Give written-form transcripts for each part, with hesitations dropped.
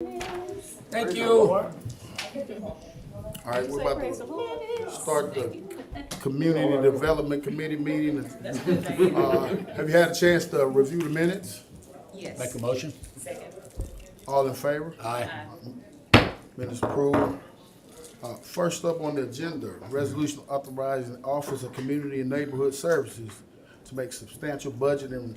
Thank you. All right, we're about to start the Community Development Committee meeting. Have you had a chance to review the minutes? Yes. Make a motion? Second. All in favor? Aye. Minutes approved. First up on the agenda, resolution authorizing the Office of Community and Neighborhood Services to make substantial budget and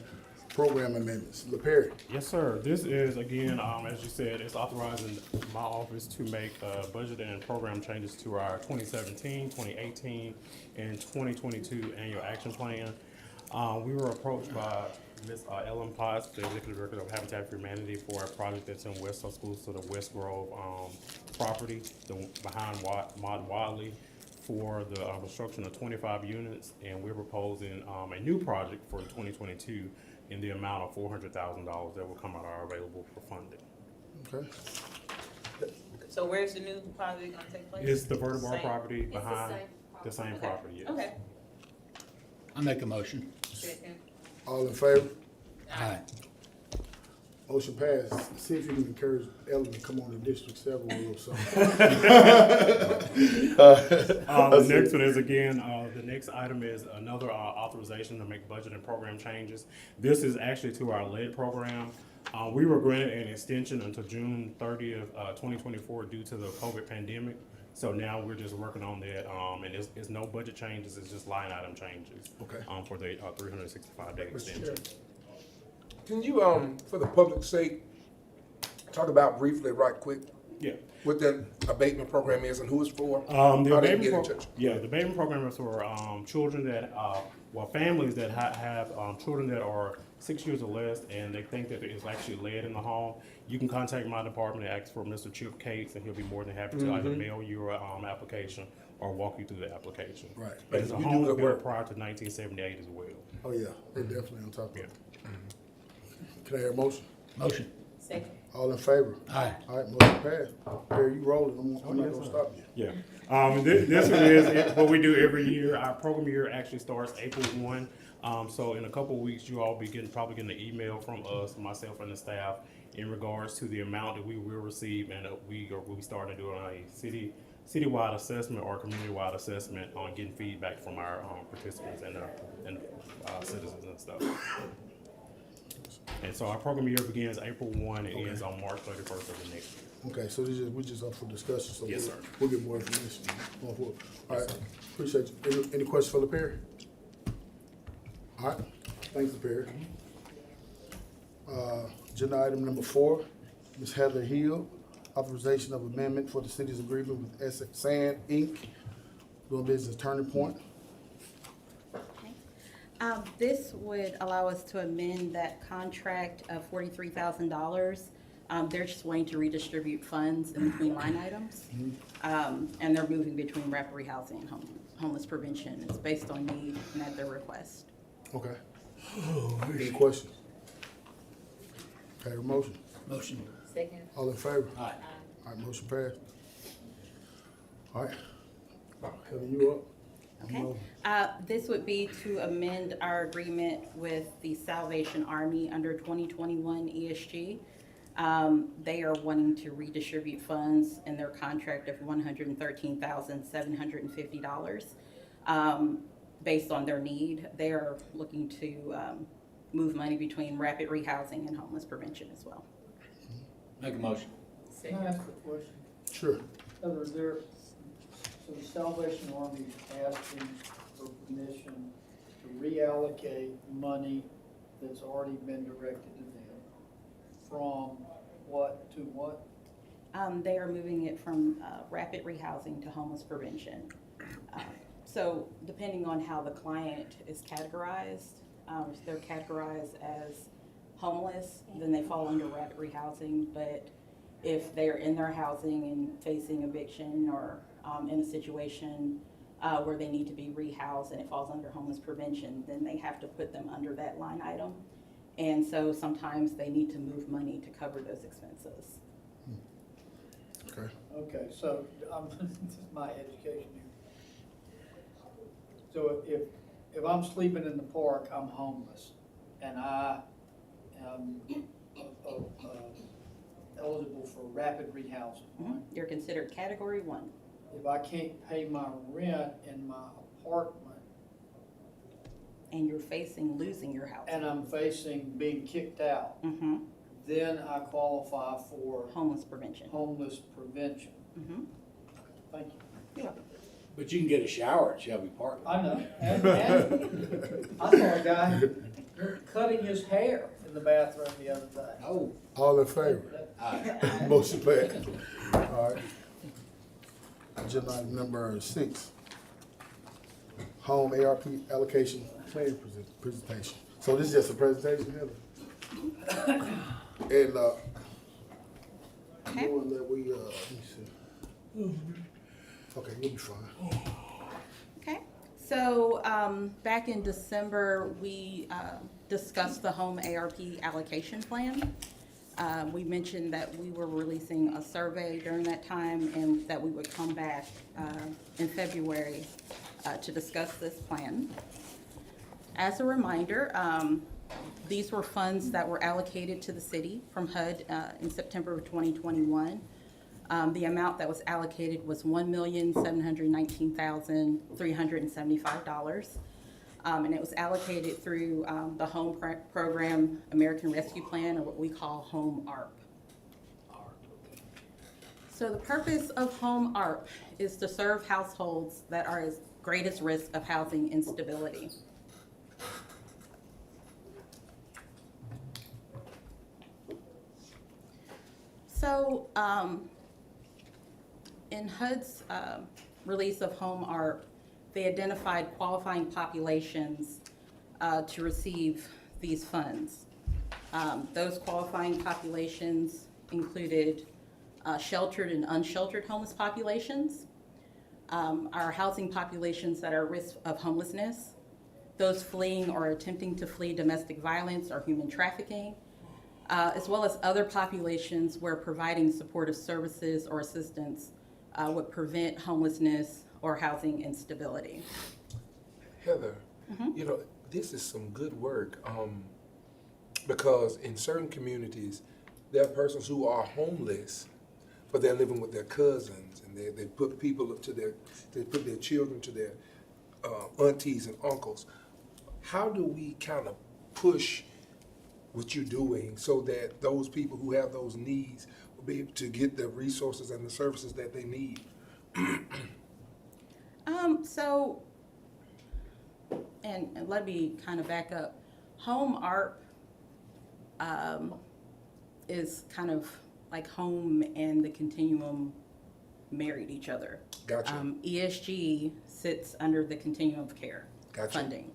program amendments. LaPerry. Yes, sir. This is, again, as you said, it's authorizing my office to make budget and program changes to our 2017, 2018, and 2022 annual action plan. We were approached by Ms. Ellen Potts, the Executive Director of Habitat for Humanity, for a project that's in West Tuscaloosa, the West Grove property, behind Mod Wadley, for the construction of 25 units, and we're proposing a new project for 2022 in the amount of $400,000 that will come out of our available for funding. Okay. So where's the new project gonna take place? It's the Vertibar Same. property the behind same the same Okay. property, yes. Okay. I make a motion. Second. All in favor? Aye. Motion passed. See if you can encourage Ellen to come on to District 7 or something. The next one is, again, the next item is another authorization to make budget and program changes. This is actually to our lead program. We were granted an extension until June 30th, 2024 due to the COVID pandemic. So now we're just working on that, and it's no budget changes, it's just line item changes. Okay. For the 365-day extension. Can you, for the public's sake, talk about briefly, right quick, Yeah. what that abatement program is and who it's for? The How they can abatement get in touch? yeah, the abatement program is for children that, families that have children that are 6 years or less, and they think that it's actually lead in the home. You can contact my department and ask for Mr. Chip Cates, and he'll be more than happy to either mail you an application or walk you through the application. Right. And it's a You do home good built work. prior to 1978 as well. Oh, yeah, they definitely on top of Yeah. it. Can I hear a motion? Motion. Second. All in favor? Aye. All right, motion passed. Perry, you rolling, I'm not yes, gonna sir. stop you. Yeah. This one is what we do every year. Our program year actually starts April 1. So in a couple of weeks, you all be probably getting an email from us, myself and the staff, in regards to the amount that we will receive, and we'll be starting to do a citywide assessment or community-wide assessment on getting feedback from our participants and citizens and stuff. And so our program year begins April 1 and ends on March 31st of the next year. Okay, so we're just up for discussion, so Yes, we'll- sir. we'll get more information going forward. All right, appreciate you. Any questions for LaPerry? All right, thanks, LaPerry. Agenda item number 4, Ms. Heather Hill, authorization of amendment for the city's agreement with Essex Sand, Inc., doing business Turning Point. This would allow us to amend that contract of $43,000. They're just wanting to redistribute funds in between line items. And they're moving between rapid rehousing and homeless prevention. It's based on need and at their request. Okay. Any questions? Okay, a motion. Motion. Second. All in favor? Aye. All right, motion passed. All right. Heather, you up? Okay. This would be to amend our agreement with the Salvation Army under 2021 ESG. They are wanting to redistribute funds in their contract of $113,750. Based on their need, they are looking to move money between rapid rehousing and homeless prevention as well. Make a motion. Can I ask a question? Sure. So the Salvation Army is asking for permission to reallocate money that's already been directed to them from what to what? They are moving it from rapid rehousing to homeless prevention. So depending on how the client is categorized, if they're categorized as homeless, then they fall under rapid rehousing. But if they're in their housing and facing eviction or in a situation where they need to be rehoused and it falls under homeless prevention, then they have to put them under that line item. And so sometimes they need to move money to cover those expenses. Okay. Okay, so this is my education here. So if I'm sleeping in the park, I'm homeless, and I am eligible for rapid rehousing, right? You're considered category 1. If I can't pay my rent in my apartment And you're facing losing your house. and I'm facing being kicked out, Mm-hmm. then I qualify for Homeless prevention. homeless prevention. Mm-hmm. Thank you. You're welcome. But you can get a shower at Shelby Park. I know. And I saw a guy cutting his hair in the bathroom the other day. Oh. All in favor? Aye. Motion passed. All right. Agenda item number 6. Home ARP allocation plan presentation. So this is just a presentation, Heather? And, Okay. knowing that we, let me see. Okay, you'll be fine. Okay, so back in December, we discussed the home ARP allocation plan. We mentioned that we were releasing a survey during that time and that we would come back in February to discuss this plan. As a reminder, these were funds that were allocated to the city from HUD in September of 2021. The amount that was allocated was $1,719,375. And it was allocated through the Home Program American Rescue Plan, or what we call Home ARP. So the purpose of Home ARP is to serve households that are at greatest risk of housing instability. So, in HUD's release of Home ARP, they identified qualifying populations to receive these funds. Those qualifying populations included sheltered and unsheltered homeless populations, our housing populations that are at risk of homelessness, those fleeing or attempting to flee domestic violence or human trafficking, as well as other populations where providing supportive services or assistance would prevent homelessness or housing instability. Heather, you know, this is some good work, because in certain communities, there are persons who are homeless, but they're living with their cousins, and they put people up to they put their children to their aunties and uncles. How do we kind of push what you're doing so that those people who have those needs will be able to get the resources and the services that they need? And let me kind of back up. Home ARP is kind of like home and the continuum married each other. Gotcha. ESG sits under the continuum of care Gotcha. funding.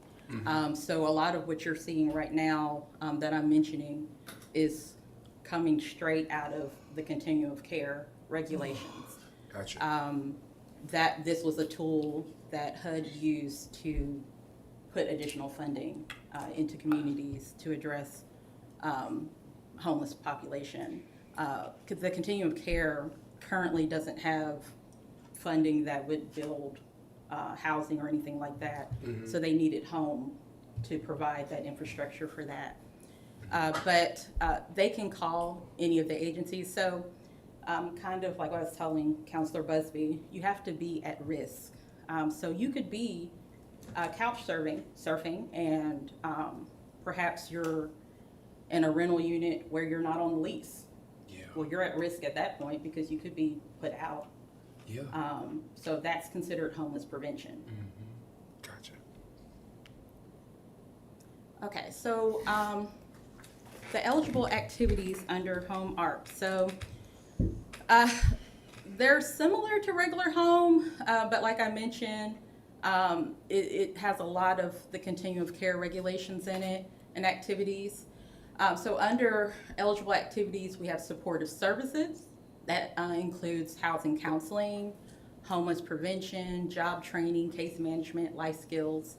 So a lot of what you're seeing right now that I'm mentioning is coming straight out of the continuum of care regulations. Gotcha. That this was a tool that HUD used to put additional funding into communities to address homeless population. Because the continuum of care currently doesn't have funding that would build housing or anything like that. So they needed home to provide that infrastructure for that. But they can call any of the agencies. So kind of like what I was telling Counselor Busby, you have to be at risk. So you could be couch surfing, and perhaps you're in a rental unit where you're not on the lease. Yeah. Well, you're at risk at that point because you could be put out. Yeah. So that's considered homeless prevention. Gotcha. Okay, so the eligible activities under Home ARP. So they're similar to regular home, but like I mentioned, it has a lot of the continuum of care regulations in it and activities. So under eligible activities, we have supportive services. That includes housing counseling, homeless prevention, job training, case management, life skills,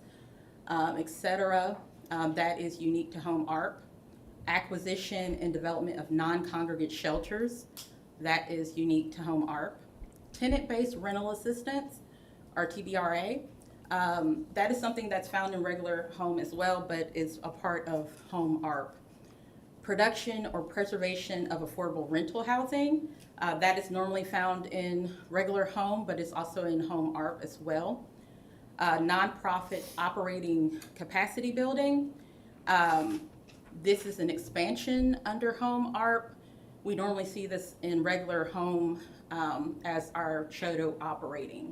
etc. That is unique to Home ARP. Acquisition and development of non-congregate shelters. That is unique to Home ARP. Tenant-based rental assistance, or TBRA. That is something that's found in regular home as well, but is a part of Home ARP. production or preservation of affordable rental housing. That is normally found in regular home, but it's also in home ARP as well. Nonprofit operating capacity building. This is an expansion under home ARP. We normally see this in regular home as our CHODO operating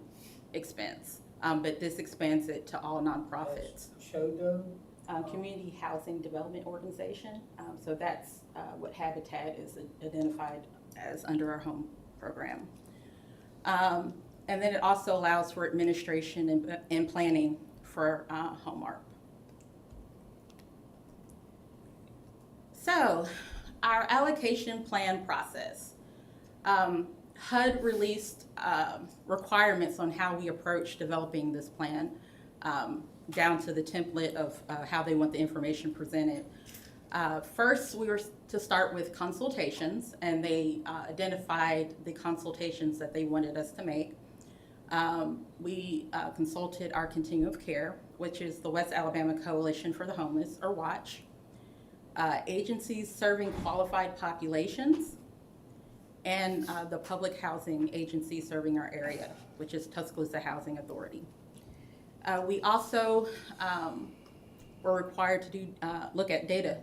expense, but this expands it to all nonprofits. Shodo? Community Housing Development Organization. So that's what Habitat is identified as under our home program. And then it also allows for administration and planning for home ARP. So our allocation plan process. HUD released requirements on how we approach developing this plan, down to the template of how they want the information presented. First, we were to start with consultations, and they identified the consultations that they wanted us to make. We consulted our Continuum of Care, which is the West Alabama Coalition for the Homeless, or WATCH, agencies serving qualified populations, and the public housing agency serving our area, which is Tuscaloosa Housing Authority. We also were required to do look at data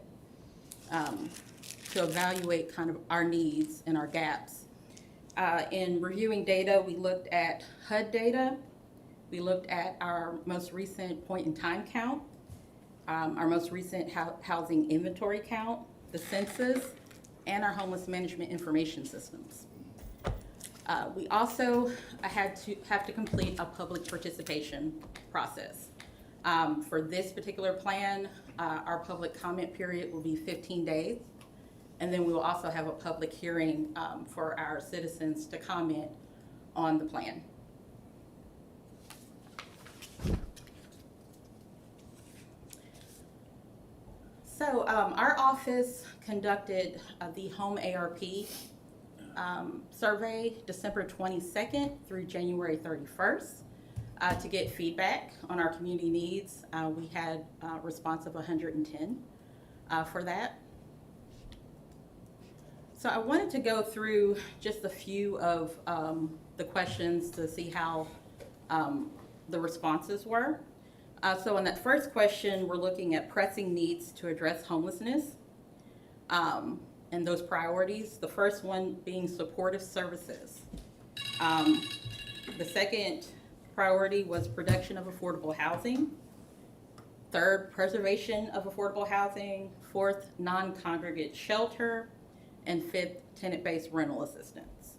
to evaluate kind of our needs and our gaps. In reviewing data, we looked at HUD data, we looked at our most recent point-in-time count, our most recent housing inventory count, the census, and our homeless management information systems. We also have to complete a public participation process. For this particular plan, our public comment period will be 15 days. And then we will also have a public hearing for our citizens to comment on the plan. So our office conducted the home ARP survey December 22nd through January 31st to get feedback on our community needs. We had a response of 110 for that. So I wanted to go through just a few of the questions to see how the responses were. So in that first question, we're looking at pressing needs to address homelessness and those priorities. The first one being supportive services. The second priority was production of affordable housing. Third, preservation of affordable housing. Fourth, non-congregate shelter. And fifth, tenant-based rental assistance.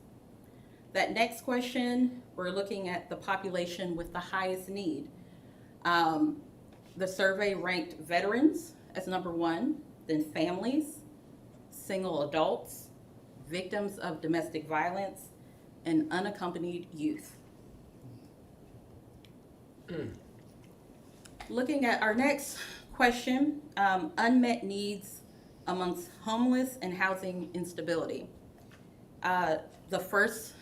That next question, we're looking at the population with the highest need. The survey ranked veterans as number one, then families, single adults, victims of domestic violence, and unaccompanied youth. Looking at our next question, unmet needs amongst homeless and housing instability. The first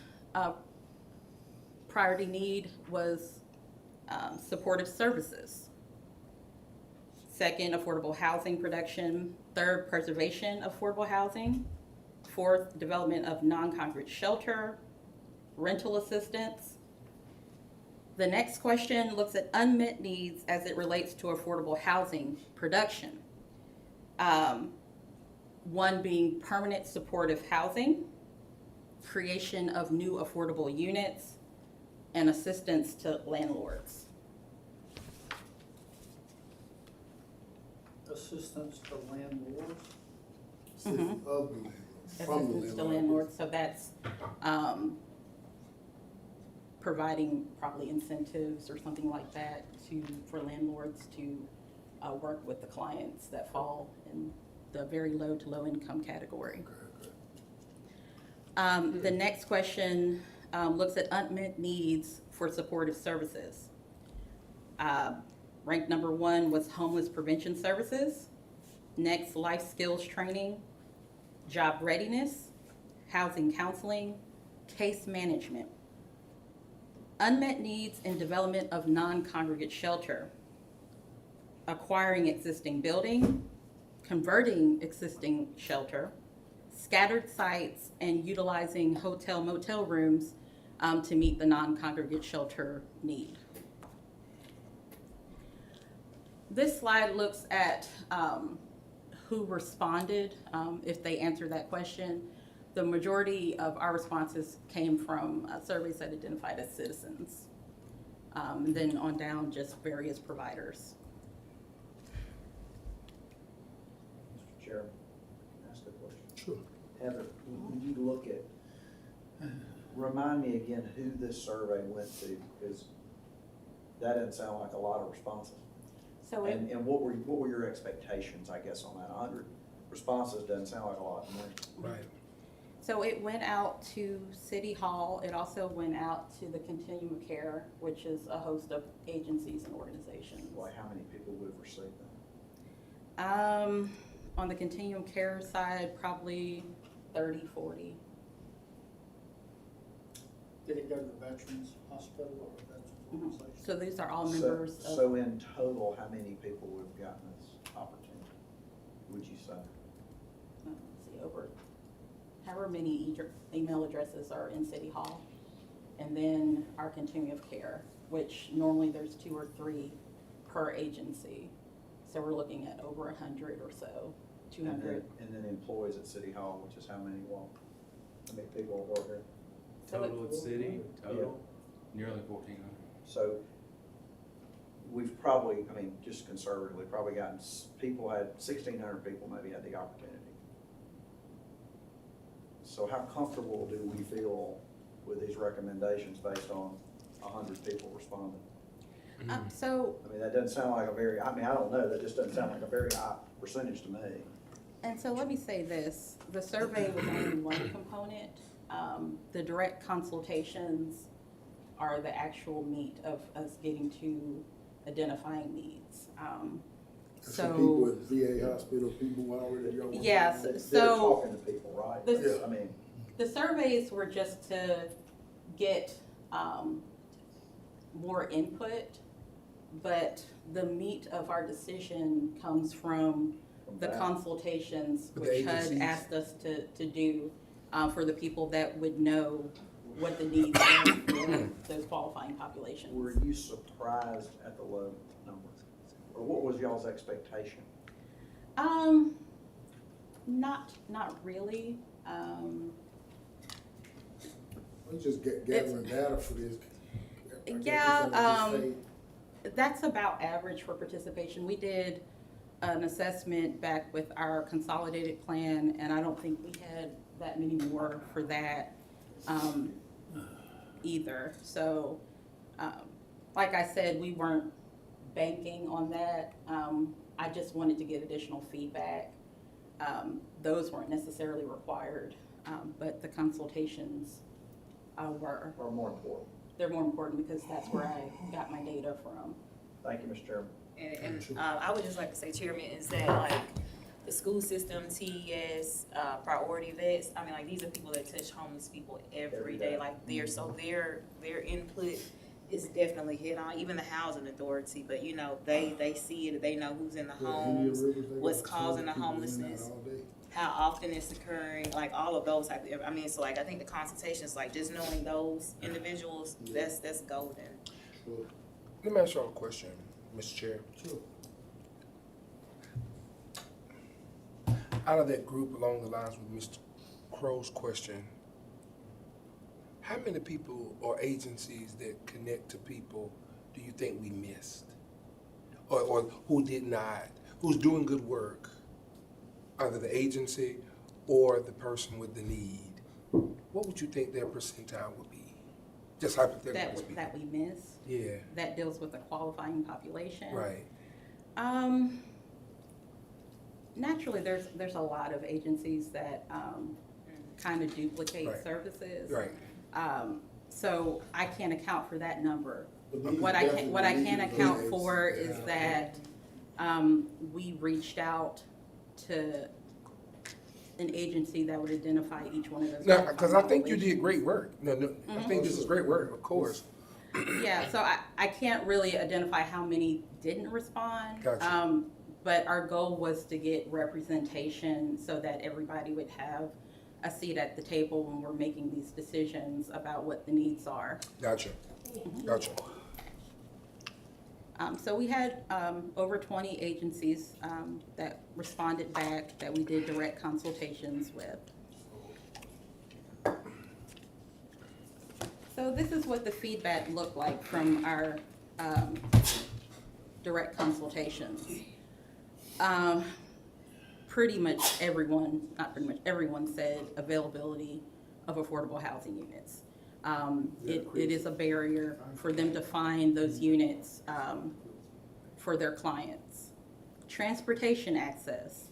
priority need was supportive services. Second, affordable housing production. Third, preservation of affordable housing. Fourth, development of non-congregate shelter, rental assistance. The next question looks at unmet needs as it relates to affordable housing production. One being permanent supportive housing, creation of new affordable units, and assistance to landlords. Assistance to landlords? Assistance of the landlord, from the Assistance to landlord. landlords, so that's providing probably incentives or something like that for landlords to work with the clients that fall in the very low to low income category. The next question looks at unmet needs for supportive services. Ranked number one was homeless prevention services. Next, life skills training, job readiness, housing counseling, case management. Unmet needs and development of non-congregate shelter. Acquiring existing building, converting existing shelter, scattered sites, and utilizing hotel motel rooms to meet the non-congregate shelter need. This slide looks at who responded, if they answered that question. The majority of our responses came from surveys that identified as citizens. And then on down, just various providers. Mr. Chairman, can I ask a question? Sure. Heather, when you look at, remind me again who this survey went to, because that doesn't sound like a lot of responses. So it, And what were your expectations, I guess, on that? 100 responses doesn't sound like a lot to me. Right. so it went out to City Hall. It also went out to the Continuum of Care, which is a host of agencies and organizations. Like, how many people would have received that? On the Continuum Care side, probably 30, 40. Did it go to the Veterans Hospital or Veterans Organization? So these are all members of. So in total, how many people would have gotten this opportunity, would you say? Let's see, over however many email addresses are in City Hall. And then our continuum of care, which normally there's 2 or 3 per agency. So we're looking at over 100 or so, 200. And then employees at City Hall, which is how many, well, how many people work there? So Total at city, total, nearly 1,400. So we've probably, I mean, just conservatively, probably gotten, people had, 1,600 people maybe had the opportunity. So how comfortable do we feel with these recommendations based on 100 people responding? So, I mean, that doesn't sound like a very, I mean, I don't know, that just doesn't sound like a very high percentage to me. and so let me say this, the survey was only one component. The direct consultations are the actual meat of us getting to identifying needs. So people So, at VA hospital, people who already y'all. yes, They're so talking to people, right? This- I mean, the surveys were just to get more input, but the meat of our decision comes from the that. consultations, With the which HUD agencies. asked us to do for the people that would know what the needs are for those qualifying populations. Were you surprised at the low number? Or what was y'all's expectation? Not really. We just gathering data for this. I guess Yeah, we kinda just say- That's about average for participation. We did an assessment back with our consolidated plan, and I don't think we had that many more for that either. So, like I said, we weren't banking on that. I just wanted to get additional feedback. Those weren't necessarily required, but the consultations were. Or more important? They're more important because that's where I got my data from. Thank you, Mr. Chairman. And I would just like to say, Chairman, is that like the school system, TES, priority vets, I mean, like, these are people that touch homeless people every day, like, their input is definitely hit on, even the housing authority, but you know, they see it, they know who's in the Yeah, homes, Indian Rivers, they what's got causing the people in and out homelessness, all day. how often it's occurring, like all of those type of, I mean, so like, I think the consultations, like, just knowing those individuals, that's golden. Sure. Let me ask y'all a question, Mr. Chair. Sure. Out of that group along the lines with Mr. Crow's question, how many people or agencies that connect to people do you think we missed? Or who did not, who's doing good work, either the agency or the person with the need? What would you think their percentile would be? Just hypothetically speaking. That we miss, Yeah, that deals with the qualifying population. right. Naturally, there's a lot of agencies that kind of duplicate Right. services. Right. So I can't account for that number. But these What are I definitely can needed account aids. for is Yeah. that we reached out to an agency that would identify each one of those. Now, because I think you populations. did great work. No, I think this is great work, of course. Yeah, so I can't really identify how many didn't respond. Gotcha. But our goal was to get representation so that everybody would have a seat at the table when we're making these decisions about what the needs are. Gotcha. Gotcha. So we had over 20 agencies that responded back that we did direct consultations with. So this is what the feedback looked like from our direct consultations. Pretty much everyone, not pretty much, everyone said availability of affordable housing units. It is a barrier for them to find those units for their clients. Transportation access,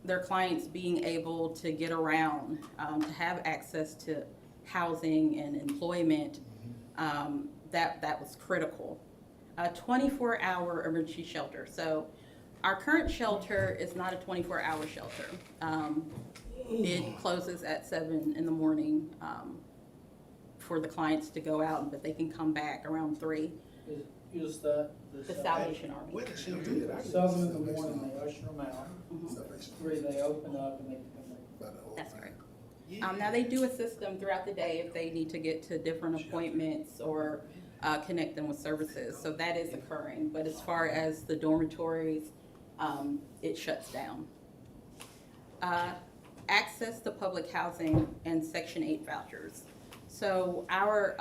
their clients being able to get around, to have access to housing and employment, that was critical. A 24-hour emergency shelter. So our current shelter is not a 24-hour shelter. It closes at 7 in the morning for the clients to go out, but they can come back around 3. Is that The Salvation Army. Where the shelter is? I 7 in the morning, they usher them out. 3, they open up and they can come back. That's correct. Now they do assist them throughout the day if they need to get to different appointments or connect them with services. So that is occurring. But as far as the dormitories, it shuts down. Access to public housing and Section 8 vouchers. So our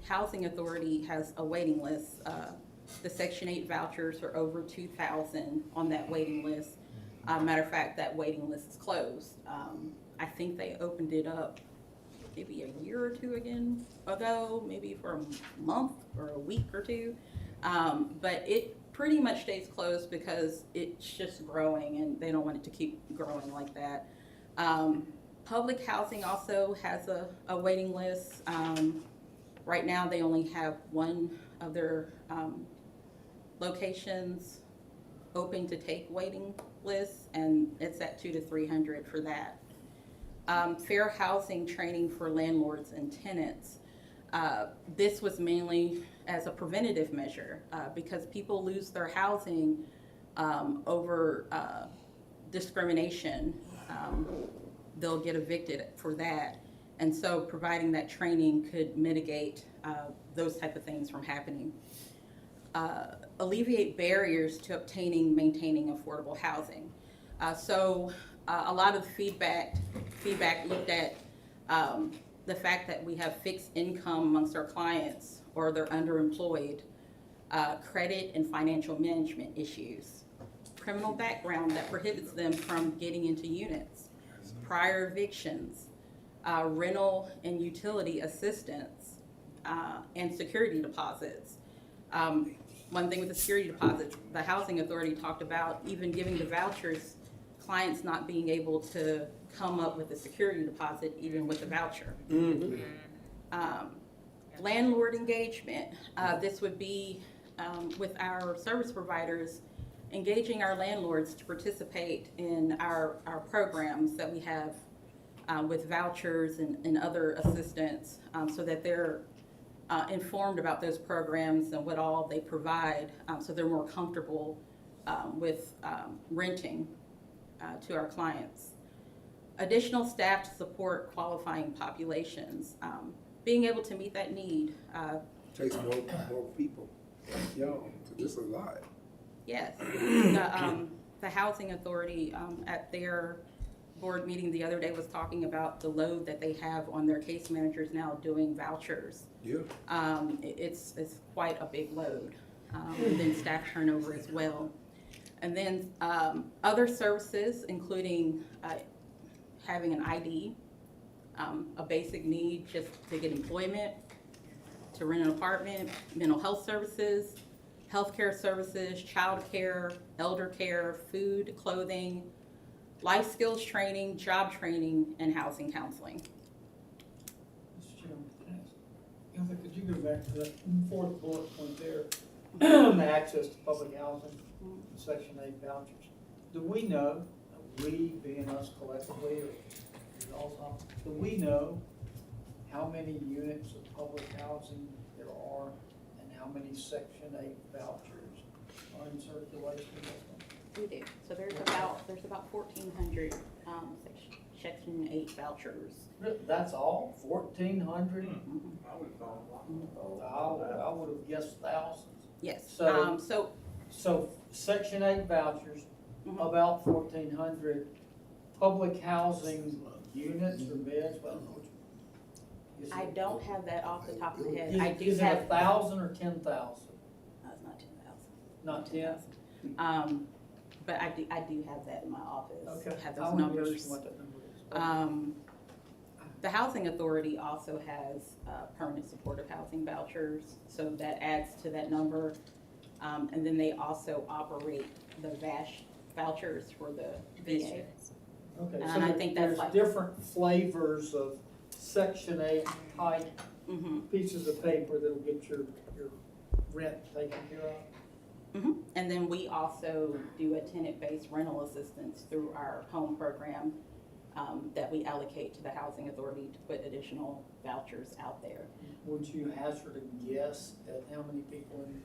housing authority has a waiting list. The Section 8 vouchers are over 2,000 on that waiting list. Matter of fact, that waiting list is closed. I think they opened it up maybe a year or two ago, maybe for a month or a week or two. But it pretty much stays closed because it's just growing and they don't want it to keep growing like that. Public housing also has a waiting list. Right now they only have one of their locations open to take waiting lists, and it's at 200 to 300 for that. Fair housing training for landlords and tenants. This was mainly as a preventative measure because people lose their housing over discrimination. They'll get evicted for that. And so providing that training could mitigate those type of things from happening. Alleviate barriers to obtaining, maintaining affordable housing. So a lot of feedback looked at the fact that we have fixed income amongst our clients or they're underemployed, credit and financial management issues, criminal background that prohibits them from getting into units, prior evictions, rental and utility assistance, and security deposits. One thing with the security deposits, the housing authority talked about even giving the vouchers, clients not being able to come up with a security deposit even with the voucher. Landlord engagement, this would be with our service providers, engaging our landlords to participate in our programs that we have with vouchers and other assistance so that they're informed about those programs and what all they provide so they're more comfortable with renting to our clients. Additional staff to support qualifying populations. Being able to meet that need. Takes more people. Yo, this is a lot. Yes. The housing authority at their board meeting the other day was talking about the load that they have on their case managers now doing vouchers. Yeah. It's quite a big load. And then staff turnover as well. And then other services, including having an ID, a basic need just to get employment, to rent an apartment, mental health services, healthcare services, child care, elder care, food, clothing, life skills training, job training, and housing counseling. Mr. Chairman, can I ask, Heather, could you go back to that fourth bullet point there, the access to public housing, Section 8 vouchers? Do we know, we being us collectively, or y'all's office, do we know how many units of public housing there are and how many Section 8 vouchers in circulation? We do. So there's about 1,400, Section 8 vouchers. That's all, 1,400? Mhm. I would have guessed thousands. Yes. So- So, So, Section 8 vouchers, Mhm. about 1,400. Public housing units or beds, well, is I it- don't have that off the top of my head. Is, I do is it have. 1,000 or 10,000? It's not 10,000. Not 10? But I do have that in my office. Okay. Have I those would numbers. question what that number is. The Housing Authority also has permanent supportive housing vouchers, so that adds to that number. And then they also operate the VASH vouchers for the VA. Okay, and so I think that's there's like- different flavors of Section 8 type Mhm. pieces of paper that'll get your rent taken care of. Mhm. And then we also do a tenant-based rental assistance through our home program that we allocate to the Housing Authority to put additional vouchers out there. Would you hazard a guess at how many people in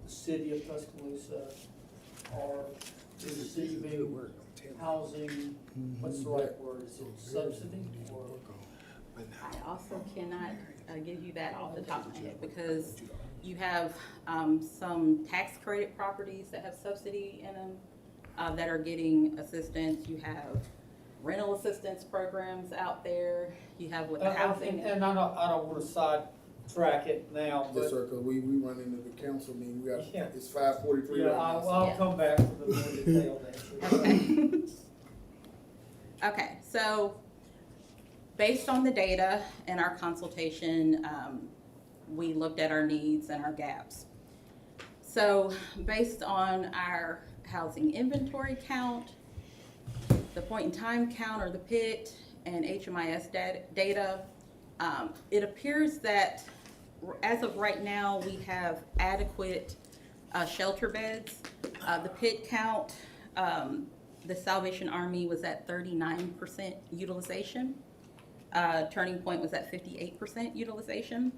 the city of Tuscaloosa are receiving housing, what's the right word, is it subsidy or? I also cannot give you that off the top of my head because you have some tax credit properties that have subsidy in them that are getting assistance. You have rental assistance programs out there. You have with the housing. And I don't wanna sidetrack it now, Yes, but, sir, cause we run into the council meeting, we got, Yeah. it's 5:43 yeah, right now. so- I'll come back for the more detailed answer. Okay. Okay, so based on the data and our consultation, we looked at our needs and our gaps. So based on our housing inventory count, the point in time count or the PIT and HMIS data, it appears that as of right now, we have adequate shelter beds. The PIT count, the Salvation Army was at 39% utilization. Turning Point was at 58% utilization.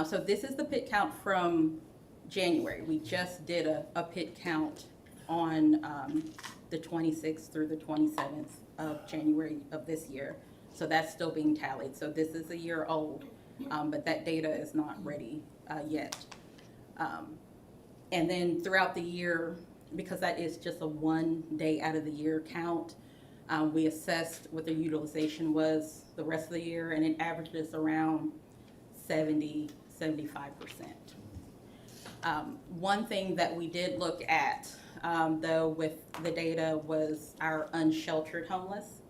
So this is the PIT count from January. We just did a PIT count on the 26th through the 27th of January of this year. So that's still being tallied. So this is a year old, but that data is not ready yet. And then throughout the year, because that is just a 1 day out of the year count, we assessed what the utilization was the rest of the year, and it averages around 70–75%. One thing that we did look at, though, with the data was our unsheltered homeless.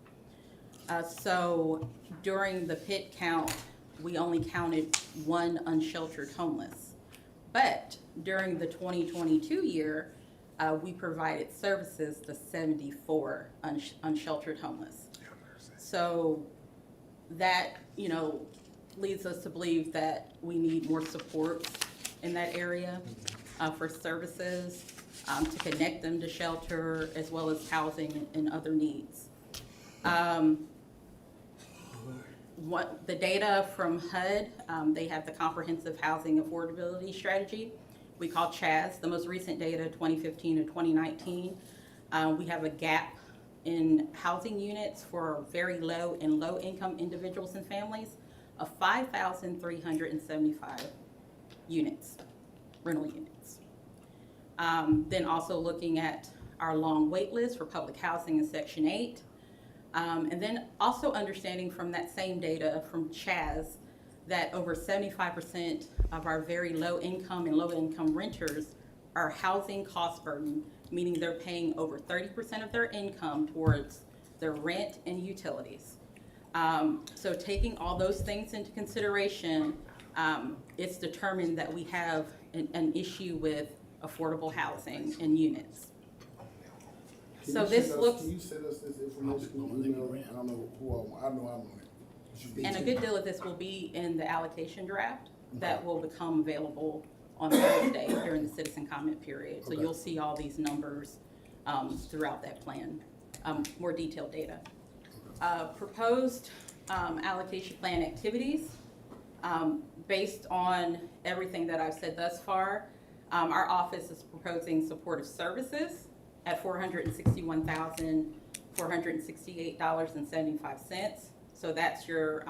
So during the PIT count, we only counted 1 unsheltered homeless. But during the 2022 year, we provided services to 74 unsheltered homeless. So that, leads us to believe that we need more support in that area for services, to connect them to shelter as well as housing and other needs. The data from HUD, they have the Comprehensive Housing Affordability Strategy. We call CHAS, the most recent data, 2015 to 2019. We have a gap in housing units for very low and low income individuals and families of 5,375 units, rental units. Then also looking at our long wait list for public housing in Section 8. And then also understanding from that same data from CHAS that over 75% of our very low income and low income renters are housing cost burden, meaning they're paying over 30% of their income towards their rent and utilities. So taking all those things into consideration, it's determined that we have an issue with affordable housing and units. Can So you this send us- looks, Can you send us this information, email? I don't know who I want it. and a good deal of this will be in the allocation draft that will become available on Thursday during the citizen comment period. So Okay. you'll see all these numbers throughout that plan, more detailed data. Proposed allocation plan activities, based on everything that I've said thus far, Our office is proposing supportive services at $461,468.75. So that's your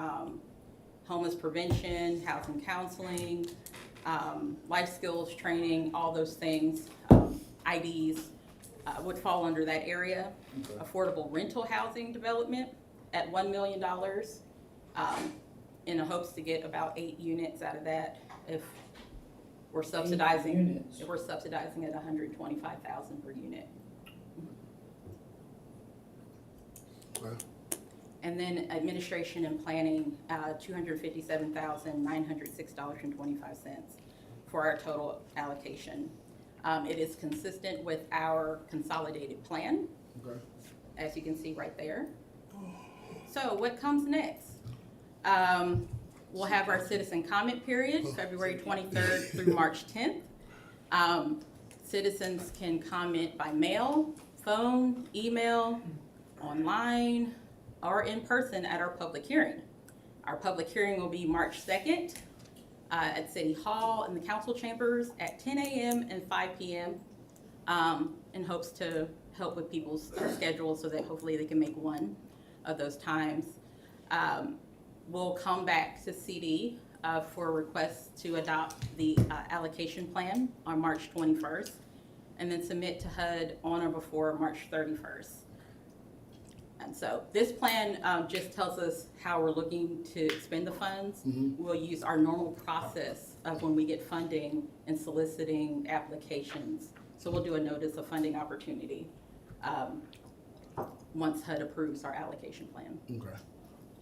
homeless prevention, housing counseling, life skills training, all those things, IDs would fall under that area. Okay. Affordable rental housing development at $1 million, in the hopes to get about 8 units out of that if we're subsidizing. units. If we're subsidizing at $125,000 per unit. Okay. And then administration and planning, $257,906.25 for our total allocation. It is consistent with our consolidated plan, Okay. as you can see right there. So what comes next? We'll have our citizen comment period, February 23rd through March 10th. Citizens can comment by mail, phone, email, online, or in person at our public hearing. Our public hearing will be March 2nd at City Hall in the council chambers at 10 a.m. and 5 p.m. In hopes to help with people's schedules so that hopefully they can make one of those times. We'll come back to CD for requests to adopt the allocation plan on March 21st, and then submit to HUD on or before March 31st. And so this plan just tells us how we're looking to expend the funds. We'll use our normal process of when we get funding and soliciting applications. So we'll do a notice of funding opportunity once HUD approves our allocation plan. Okay.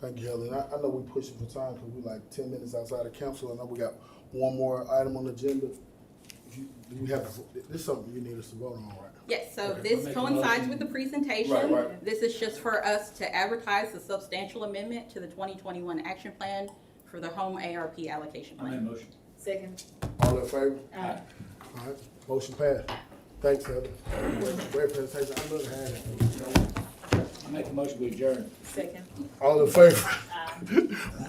Thank you, Helen. I know we're pushing for time because we're like 10 minutes outside of council. I know we got one more item on the agenda. Do we have, this is something you need us to vote on, right? Yes, so Okay. this coincides with the presentation. Right. This is just for us to advertise the substantial amendment to the 2021 action plan for the home ARP allocation I made a plan. motion. Second. All in favor? Aye. All right, motion passed. Thanks, Heather. Great presentation. I love having it. I make a motion to adjourn. Second. All in favor? Aye.